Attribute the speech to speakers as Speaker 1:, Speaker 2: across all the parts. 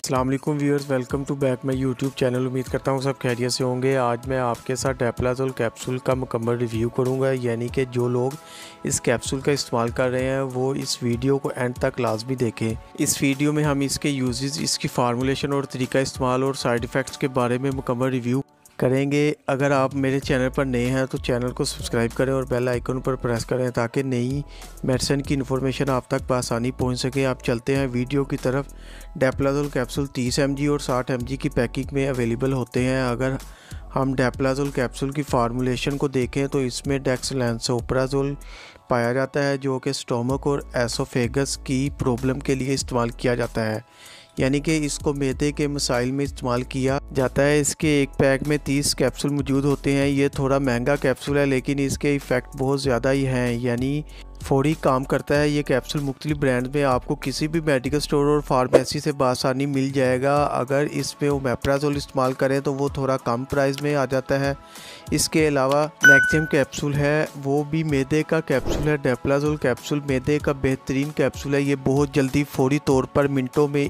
Speaker 1: अस्सलाम वालेकुम viewers, welcome to back my YouTube channel. उम्मीद करता हूँ सब खैरियत से होंगे। आज मैं आपके साथ डेप्लाज़ोल कैप्सूल का मुकम्मल रिव्यू करूँगा, यानी कि जो लोग इस कैप्सूल का इस्तेमाल कर रहे हैं वो इस वीडियो को एंड तक लाजमी देखें। इस वीडियो में हम इसके यूजेस, इसकी फार्मूलेशन और तरीका इस्तेमाल और साइड इफ़ेक्ट्स के बारे में मुकम्मल रिव्यू करेंगे। अगर आप मेरे चैनल पर नए हैं तो चैनल को सब्सक्राइब करें और बेल आइकन पर प्रेस करें ताकि नई मेडिसिन की इन्फॉर्मेशन आप तक बआसानी पहुंच सके। आप चलते हैं वीडियो की तरफ। डेप्लाज़ोल कैप्सूल 30 mg और 60 mg की पैकिंग में अवेलेबल होते हैं। अगर हम डेप्लाज़ोल कैप्सूल की फार्मूलेशन को देखें तो इसमें डेक्सलैंसोप्राज़ोल पाया जाता है, जो कि स्टोमक और एसोफेगस की प्रॉब्लम के लिए इस्तेमाल किया जाता है, यानी कि इसको मैदे के मसाइल में इस्तेमाल किया जाता है। इसके एक पैक में 30 कैप्सूल मौजूद होते हैं। ये थोड़ा महंगा कैप्सूल है लेकिन इसके इफ़ेक्ट बहुत ज़्यादा ही हैं, यानी फौरी काम करता है। ये कैप्सूल मुख्तलिफ ब्रांड में आपको किसी भी मेडिकल स्टोर और फार्मेसी से बआसानी मिल जाएगा। अगर इसमें ओमेप्राज़ोल इस्तेमाल करें तो वो थोड़ा कम प्राइस में आ जाता है। इसके अलावा नेक्सियम कैप्सूल है, वो भी मैदे का कैप्सूल है। डेप्लाज़ोल कैप्सूल मैदे का बेहतरीन कैप्सूल है। ये बहुत जल्दी फौरी तौर पर मिनटों में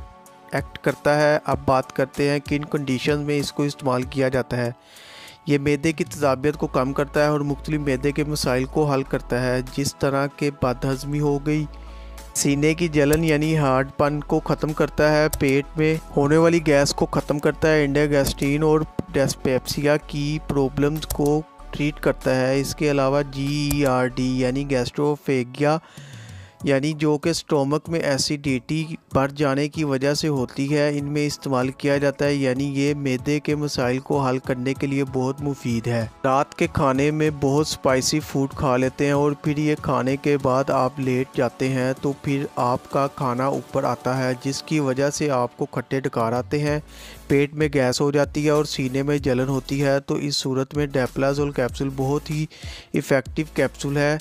Speaker 1: एक्ट करता है। अब बात करते हैं किन कंडीशन में इसको इस्तेमाल किया जाता है। ये मैदे की तेज़ाबियत को कम करता है और मुख्तलिफ मैदे के मसाइल को हल करता है, जिस तरह के बदहज़मी हो गई, सीने की जलन यानी हार्डपन को ख़त्म करता है, पेट में होने वाली गैस को ख़त्म करता है, इंडाइजेशन और डिस्पेप्सिया की प्रॉब्लम्स को ट्रीट करता है। इसके अलावा GERD यानी गैस्ट्रोफेगिया, यानी जो कि स्टोमक में एसिडिटी बढ़ जाने की वजह से होती है, इनमें इस्तेमाल किया जाता है, यानी ये मैदे के मसाइल को हल करने के लिए बहुत मुफीद है। रात के खाने में बहुत स्पाइसी फूड खा लेते हैं और फिर ये खाने के बाद आप लेट जाते हैं तो फिर आपका खाना ऊपर आता है, जिसकी वजह से आपको खट्टे डकार आते हैं, पेट में गैस हो जाती है और सीने में जलन होती है। तो इस सूरत में डेप्लाज़ोल कैप्सूल बहुत ही इफ़ेक्टिव कैप्सूल है।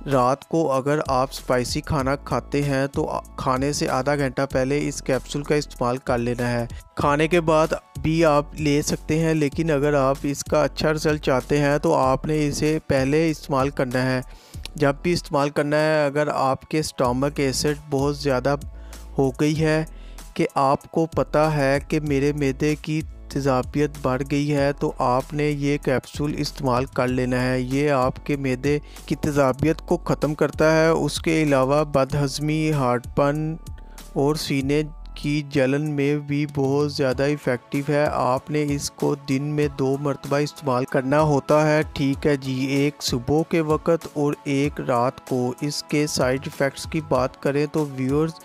Speaker 1: रात को अगर आप स्पाइसी खाना खाते हैं तो खाने से आधा घंटा पहले इस कैप्सूल का इस्तेमाल कर लेना है। खाने के बाद भी आप ले सकते हैं, लेकिन अगर आप इसका अच्छा रिजल्ट चाहते हैं तो आपने इसे पहले इस्तेमाल करना है। जब भी इस्तेमाल करना है, अगर आपके स्टमक एसिड बहुत ज़्यादा हो गई है कि आपको पता है कि मेरे मैदे की तेज़ाबियत बढ़ गई है, तो आपने ये कैप्सूल इस्तेमाल कर लेना है। ये आपके मैदे की तेज़ाबियत को ख़त्म करता है। उसके अलावा बदहज़मी, हार्डपन और सीने की जलन में भी बहुत ज़्यादा इफ़ेक्टिव है। आपने इसको दिन में 2 मरतबा इस्तेमाल करना होता है, ठीक है जी, एक सुबह के वक़्त और एक रात को। इसके साइड इफ़ेक्ट्स की बात करें तो व्यूअर्स,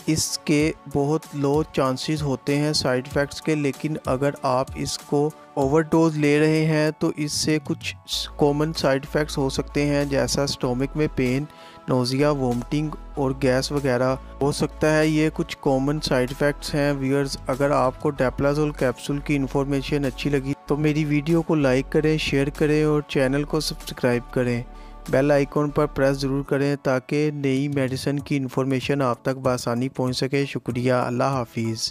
Speaker 1: इसके बहुत लो चांसेस होते हैं साइड इफ़ेक्ट्स के, लेकिन अगर आप इसको ओवरडोज ले रहे हैं तो इससे कुछ कॉमन साइड इफ़ेक्ट्स हो सकते हैं, जैसा स्टोमक में पेन, नोज़िया, वोमिटिंग और गैस वगैरह हो सकता है। ये कुछ कॉमन साइड इफ़ेक्ट्स हैं व्यूअर्स। अगर आपको डेप्लाज़ोल कैप्सूल की इन्फॉर्मेशन अच्छी लगी तो मेरी वीडियो को लाइक करें, शेयर करें और चैनल को सब्सक्राइब करें। बेल आइकॉन पर प्रेस ज़रूर करें ताकि नई मेडिसिन की इन्फॉर्मेशन आप तक बआसानी पहुंच सके। शुक्रिया, अल्लाह हाफिज़।